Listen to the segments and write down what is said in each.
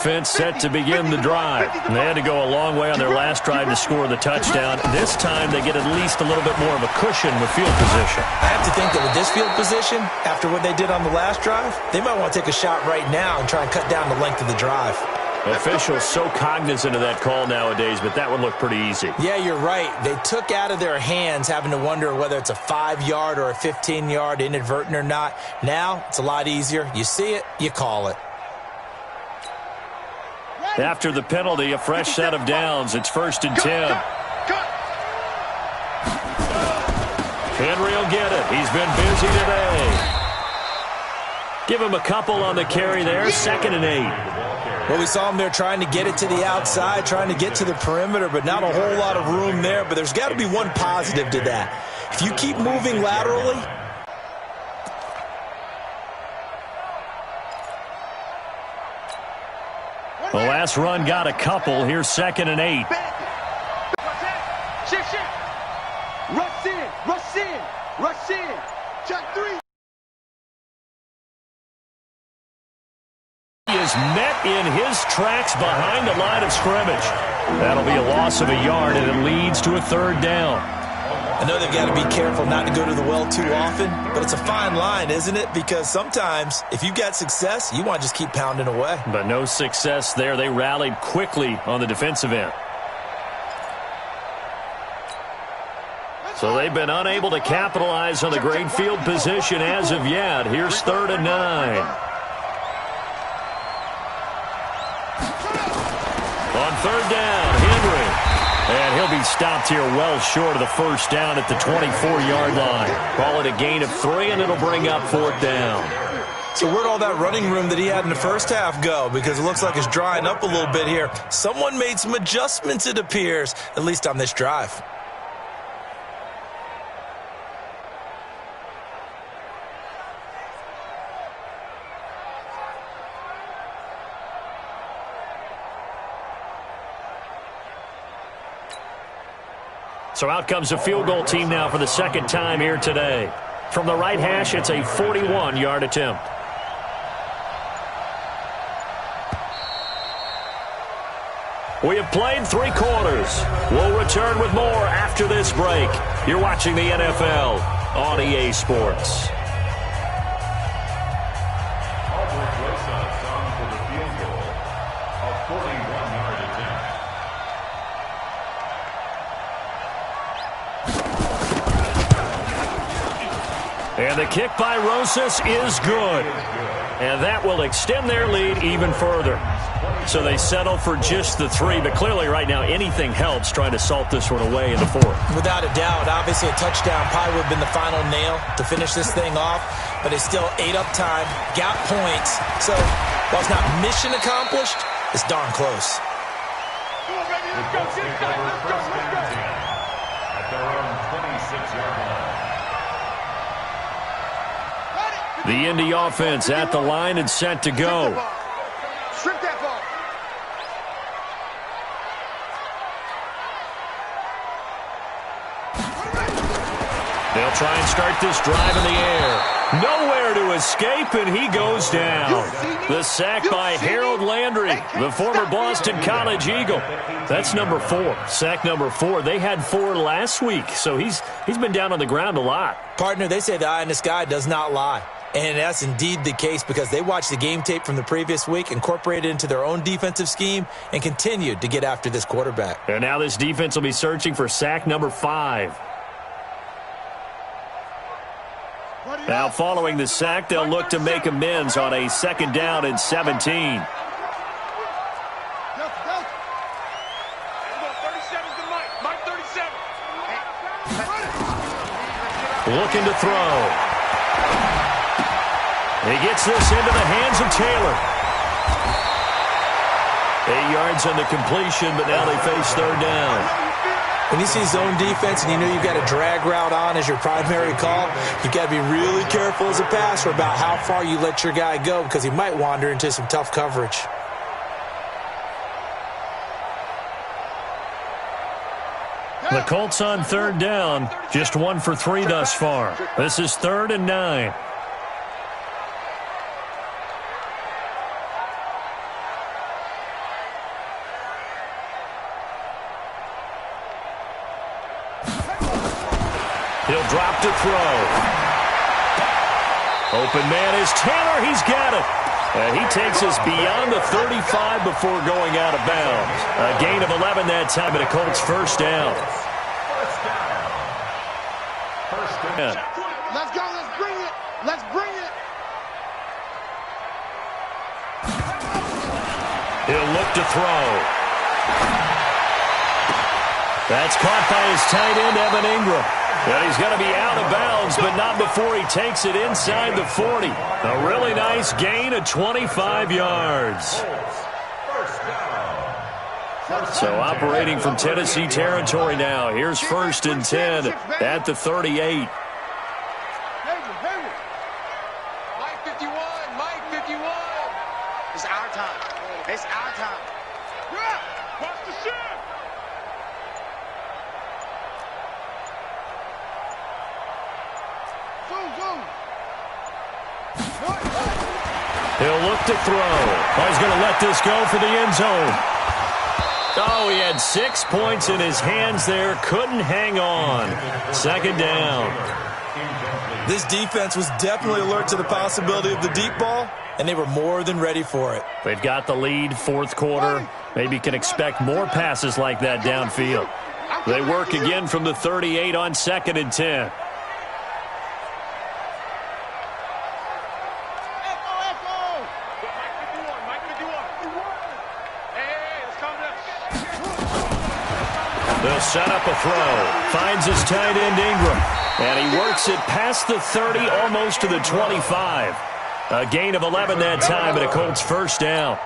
Offense set to begin the drive. And they had to go a long way on their last drive to score the touchdown. This time they get at least a little bit more of a cushion with field position. I have to think that with this field position, after what they did on the last drive, they might want to take a shot right now and try and cut down the length of the drive. Officials so cognizant of that call nowadays, but that would look pretty easy. Yeah, you're right. They took out of their hands having to wonder whether it's a 5-yard or a 15-yard inadvertent or not. Now it's a lot easier. You see it, you call it. After the penalty, a fresh set of downs. It's 1st and 10. Henry will get it. He's been busy today. Give him a couple on the carry there. 2nd and 8. Well, we saw him there trying to get it to the outside, trying to get to the perimeter, but not a whole lot of room there. But there's got to be one positive to that. If you keep moving laterally, the last run got a couple. Here's 2nd and 8. Rush in. Check 3. He is met in his tracks behind the line of scrimmage. That'll be a loss of a yard, and it leads to a 3rd down. I know they've got to be careful not to go to the well too often, but it's a fine line, isn't it? Because sometimes, if you've got success, you want to just keep pounding away. But no success there. They rallied quickly on the defensive end. So they've been unable to capitalize on the great field position as of yet. Here's 3rd and 9. On 3rd down, Henry. And he'll be stopped here well short of the 1st down at the 24-yard line. Call it a gain of 3, and it'll bring up 4th down. So where'd all that running room that he had in the first half go? Because it looks like it's drying up a little bit here. Someone made some adjustments, it appears, at least on this drive. So out comes a field goal team now for the 2nd time here today. From the right hash, it's a 41-yard attempt. We have played 3 quarters. We'll return with more after this break. You're watching the NFL on EA Sports. And the kick by Rosas is good. And that will extend their lead even further. So they settle for just the 3, but clearly right now anything helps trying to salt this one away in the 4th. Without a doubt, obviously a touchdown probably would have been the final nail to finish this thing off, but it's still ate up time, got points. So while it's not mission accomplished, it's darn close. At their own 26-yard line. The Indy offense at the line and set to go. Strip that ball. They'll try and start this drive in the air. Nowhere to escape, and he goes down. The sack by Harold Landry, the former Boston College Eagle. That's number 4. Sack number 4. They had 4 last week, so he's been down on the ground a lot. Partner, they say the eye in the sky does not lie. And that's indeed the case because they watched the game tape from the previous week, incorporated it into their own defensive scheme, and continued to get after this quarterback. And now this defense will be searching for sack number 5. Now following the sack, they'll look to make amends on a 2nd down and 17. Looking to throw. He gets this into the hands of Taylor. 8 yards on the completion, but now they face 3rd down. When you see zone defense and you know you've got a drag route on as your primary call, you've got to be really careful as a passer about how far you let your guy go because he might wander into some tough coverage. The Colts on 3rd down, just 1 for 3 thus far. This is 3rd and 9. He'll drop to throw. Open man is Taylor. He's got it. And he takes us beyond the 35 before going out of bounds. A gain of 11 that time, and a Colts first down. Let's go. Let's bring it. Let's bring it. He'll look to throw. That's caught by his tight end, Evan Ingram. And he's going to be out of bounds, but not before he takes it inside the 40. A really nice gain of 25 yards. So operating from Tennessee territory now. Here's 1st and 10 at the 38. Mike 51. Mike 51. It's our time. It's our time. Yeah. Watch the ship. He'll look to throw. Oh, he's going to let this go for the end zone. Oh, he had 6 points in his hands there. Couldn't hang on. 2nd down. This defense was definitely alert to the possibility of the deep ball, and they were more than ready for it. They've got the lead, 4th quarter. Maybe can expect more passes like that downfield. They work again from the 38 on 2nd and 10. They'll set up a throw. Finds his tight end, Ingram. And he works it past the 30, almost to the 25. A gain of 11 that time, and a Colts first down.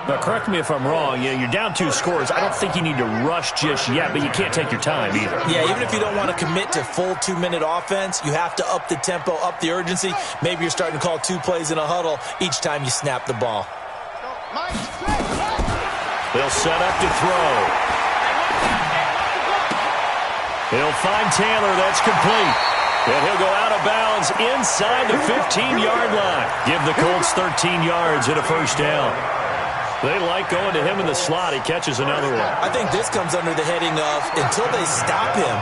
Now, correct me if I'm wrong. You're down 2 scores. I don't think you need to rush just yet, but you can't take your time either. Yeah, even if you don't want to commit to full 2-minute offense, you have to up the tempo, up the urgency. Maybe you're starting to call 2 plays in a huddle each time you snap the ball. They'll set up to throw. He'll find Taylor. That's complete. And he'll go out of bounds inside the 15-yard line. Give the Colts 13 yards and a first down. They like going to him in the slot. He catches another one. I think this comes under the heading of, until they stop him,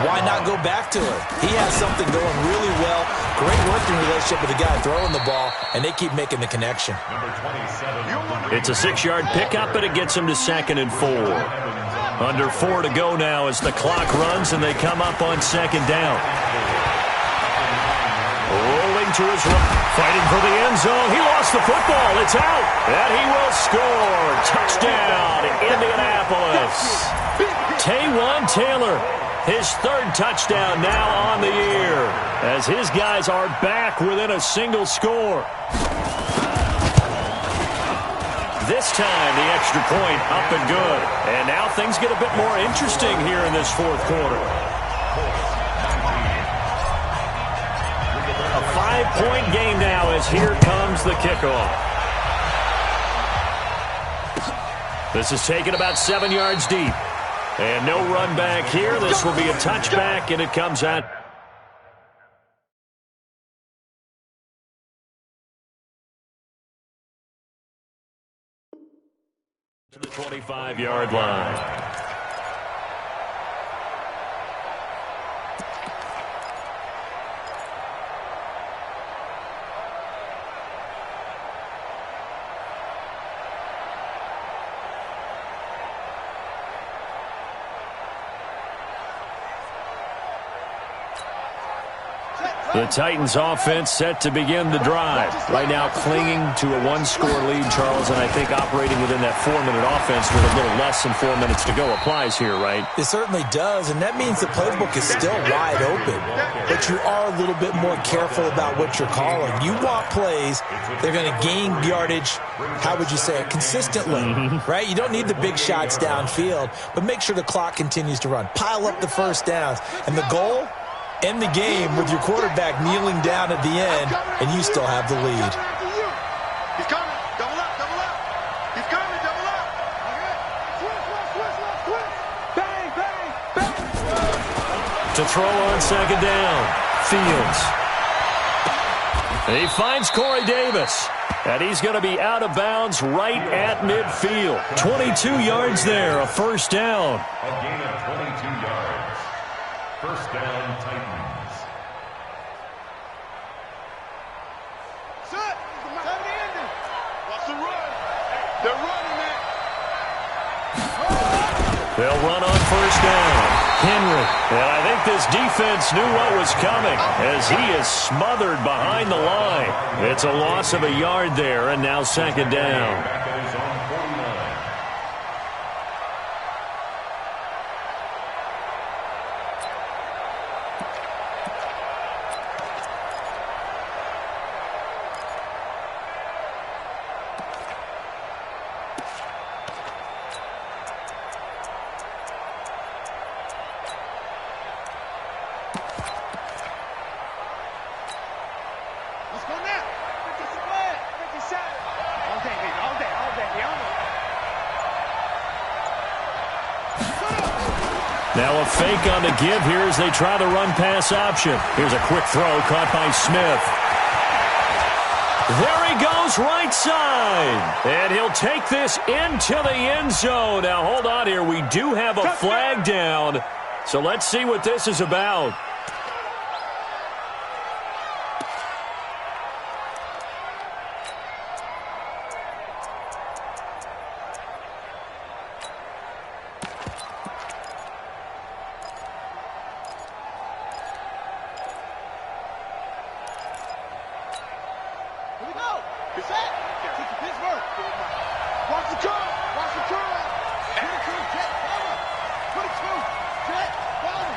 why not go back to it? He has something going really well. Great working relationship with the guy throwing the ball, and they keep making the connection. It's a 6-yard pickup, but it gets him to 2nd and 4. Under 4 to go now as the clock runs, and they come up on 2nd down. Rolling to his right, fighting for the end zone. He lost the football. It's out, and he will score. Touchdown, Indianapolis. Taywan Taylor, his 3rd touchdown now on the year, as his guys are back within a single score. This time, the extra point up and good. And now things get a bit more interesting here in this 4th quarter. A 5-point game now as here comes the kickoff. This is taken about 7 yards deep. And no run back here. This will be a touchback, and it comes out. To the 25-yard line. The Titans offense set to begin the drive. Right now clinging to a 1-score lead, Charles, and I think operating within that 4-minute offense with a little less than 4 minutes to go applies here, right? It certainly does, and that means the playbook is still wide open. But you are a little bit more careful about what you're calling. You want plays, they're going to gain yardage, how would you say it, consistently, right? You don't need the big shots downfield, but make sure the clock continues to run. Pile up the first downs, and the goal? End the game with your quarterback kneeling down at the end, and you still have the lead. He's coming. Double up, double up. He's coming, double up. Switch. Bang, bang, bang. To throw on 2nd down, Fields. He finds Corey Davis, and he's going to be out of bounds right at midfield. 22 yards there, a first down. A gain of 22 yards. First down, Titans. Set. Watch the run. They're running it. They'll run on first down. Henry. And I think this defense knew what was coming as he is smothered behind the line. It's a loss of a yard there, and now second down. Backers on 49. Let's go now. 57. 57. All day, baby. All day. All day. Now a fake on the give here as they try the run-pass option. Here's a quick throw caught by Smith. There he goes, right side. And he'll take this into the end zone. Now, hold on here. We do have a flag down. So let's see what this is about. Here we go. Get set. Take the Pittsburgh. Watch the curl. Watch the curl. 22, jet, cover. 22, jet, cover.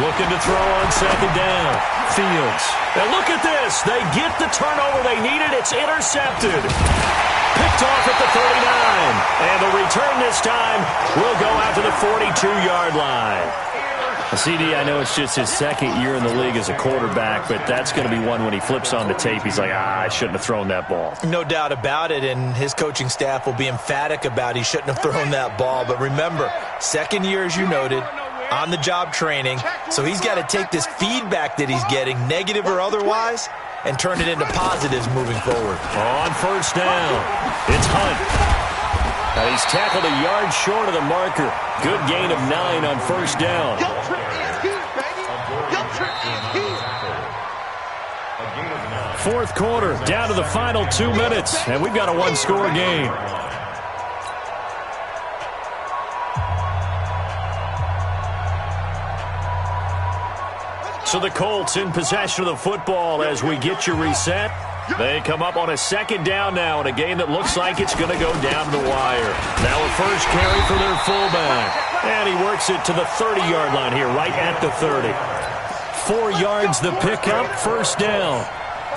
Looking to throw on second down. Fields. And look at this. They get the turnover they needed. It's intercepted. Picked off at the 39. And the return this time will go out to the 42-yard line. CD, I know it's just his second year in the league as a quarterback, but that's going to be one when he flips on the tape. He's like, I shouldn't have thrown that ball. No doubt about it, and his coaching staff will be emphatic about he shouldn't have thrown that ball. But remember, second year, as you noted, on-the-job training, so he's got to take this feedback that he's getting, negative or otherwise, and turn it into positives moving forward. On first down, it's Hunt. And he's tackled a yard short of the marker. Good gain of 9 on first down. Yo, Trip is here, baby. Yo, Trip is here. A gain of 9. Fourth quarter, down to the final 2 minutes, and we've got a one-score game. So the Colts in possession of the football as we get you reset. They come up on a second down now in a game that looks like it's going to go down to the wire. Now a first carry for their fullback. And he works it to the 30-yard line here, right at the 30. 4 yards the pickup, first down.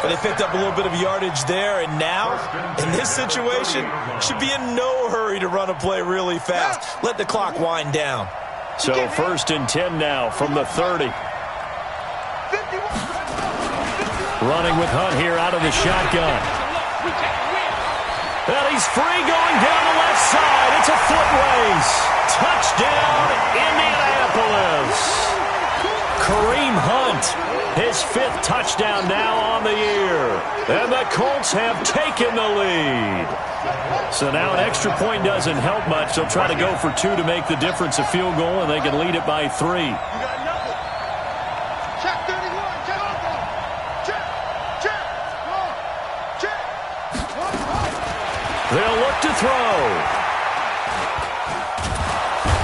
But they picked up a little bit of yardage there, and now, in this situation, should be in no hurry to run a play really fast. Let the clock wind down. So first and 10 now from the 30. Running with Hunt here out of the shotgun. And he's free going down the left side. It's a foot race. Touchdown, Indianapolis. Kareem Hunt, his 5th touchdown now on the year. And the Colts have taken the lead. So now an extra point doesn't help much. They'll try to go for 2 to make the difference a field goal, and they can lead it by 3. They'll look to throw.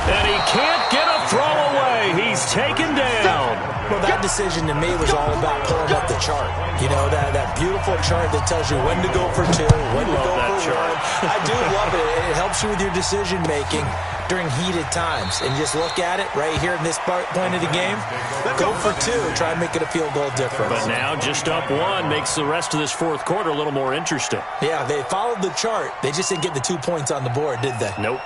And he can't get a throw away. He's taken down. Well, that decision to me was all about pulling up the chart. You know, that beautiful chart that tells you when to go for 2, when to go for 1. I do love it. It helps you with your decision-making during heated times. And just look at it right here in this point of the game. Go for 2. Try and make it a field goal difference. But now just up 1 makes the rest of this fourth quarter a little more interesting. Yeah, they followed the chart. They just didn't get the 2 points on the board, did they? Nope.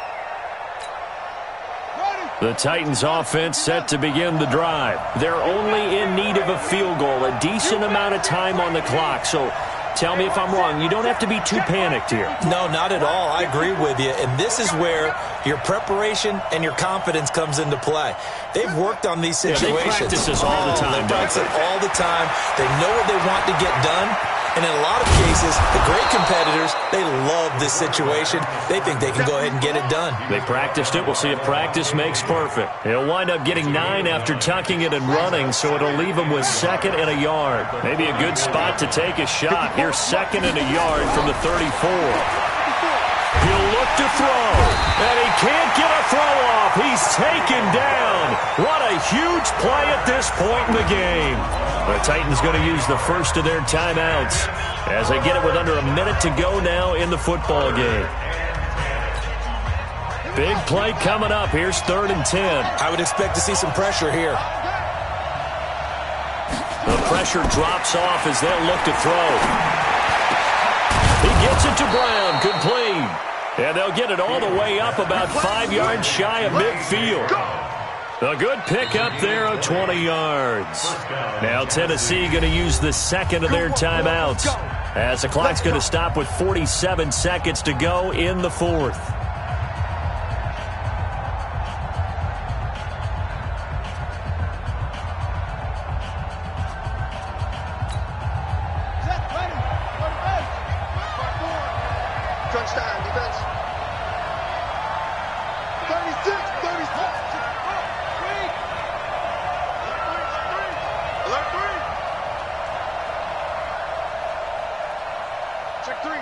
The Titans offense set to begin the drive. They're only in need of a field goal, a decent amount of time on the clock. So tell me if I'm wrong. You don't have to be too panicked here. No, not at all. I agree with you. And this is where your preparation and your confidence comes into play. They've worked on these situations. They practice this all the time. They practice it all the time. They know what they want to get done. And in a lot of cases, the great competitors, they love this situation. They think they can go ahead and get it done. They practiced it. We'll see if practice makes perfect. He'll wind up getting 9 after tucking it and running, so it'll leave him with 2nd and a yard. Maybe a good spot to take a shot. Here's 2nd and a yard from the 34. He'll look to throw, and he can't get a throw off. He's taken down. What a huge play at this point in the game. The Titans going to use the first of their timeouts as they get it with under a minute to go now in the football game. Big play coming up. Here's 3rd and 10. I would expect to see some pressure here. The pressure drops off as they'll look to throw. He gets it to Brown. Complete. And they'll get it all the way up about 5 yards shy of midfield. A good pickup there of 20 yards. Now Tennessee going to use the 2nd of their timeouts as the clock's going to stop with 47 seconds to go in the 4th. Touchdown, defense. 36, 36. Alert 3.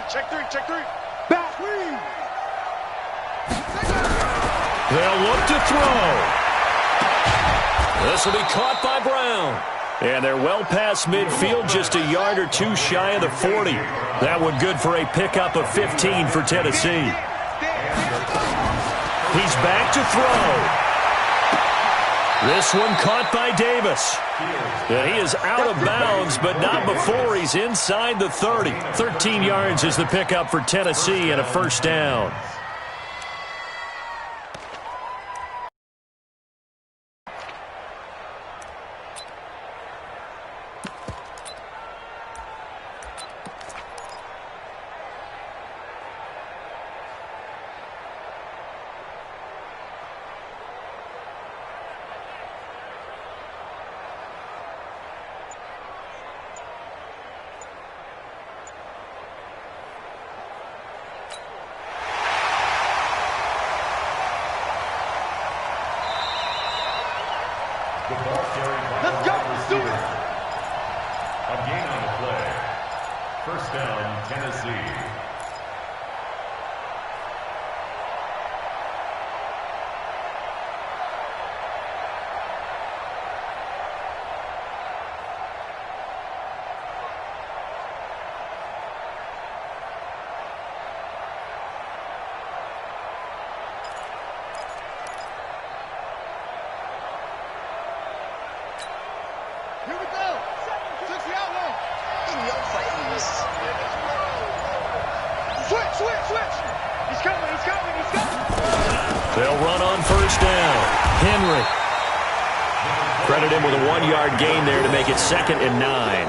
Check 3. Back 3. They'll look to throw. This will be caught by Brown. And they're well past midfield, just a yard or 2 shy of the 40. That one good for a pickup of 15 for Tennessee. He's back to throw. This one caught by Davis. And he is out of bounds, but not before he's inside the 30. 13 yards is the pickup for Tennessee and a first down. Let's go. Do it. A gain on the play. First down, Tennessee. Here we go. 60 out low. In your face. Switch. He's coming. They'll run on first down. Henry. Credit him with a 1-yard gain there to make it 2nd and 9.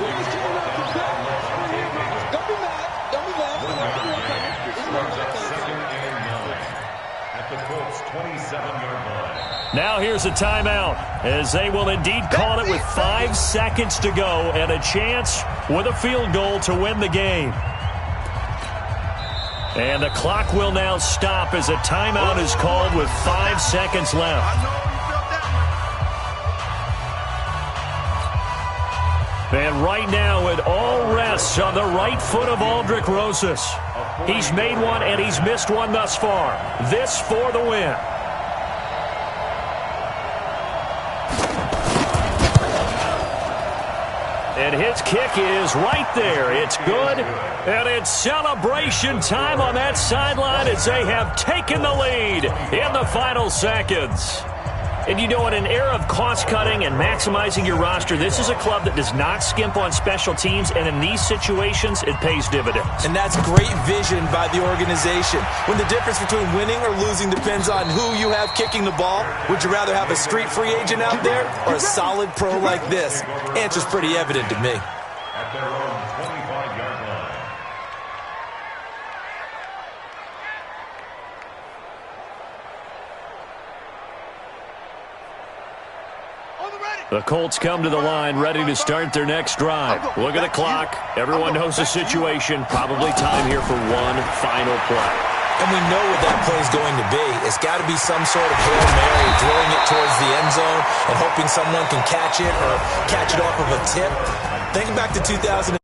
Don't be mad. Second and 9 at the Colts' 27-yard line. Now here's a timeout as they will indeed call it with 5 seconds to go and a chance with a field goal to win the game. And the clock will now stop as a timeout is called with 5 seconds left. And right now it all rests on the right foot of Aldrick Rosas. He's made one and he's missed one thus far. This for the win. And his kick is right there. It's good. And it's celebration time on that sideline as they have taken the lead in the final seconds. And you know, in an era of cost-cutting and maximizing your roster, this is a club that does not skimp on special teams, and in these situations, it pays dividends. And that's great vision by the organization. When the difference between winning or losing depends on who you have kicking the ball, would you rather have a street free agent out there or a solid pro like this? Answer's pretty evident to me. At their own 25-yard line. On the ready. The Colts come to the line ready to start their next drive. Look at the clock. Everyone knows the situation. Probably time here for one final play. And we know what that play is going to be. It's got to be some sort of Hail Mary, throwing it towards the end zone and hoping someone can catch it or catch it off of a tip. Think back to 2000.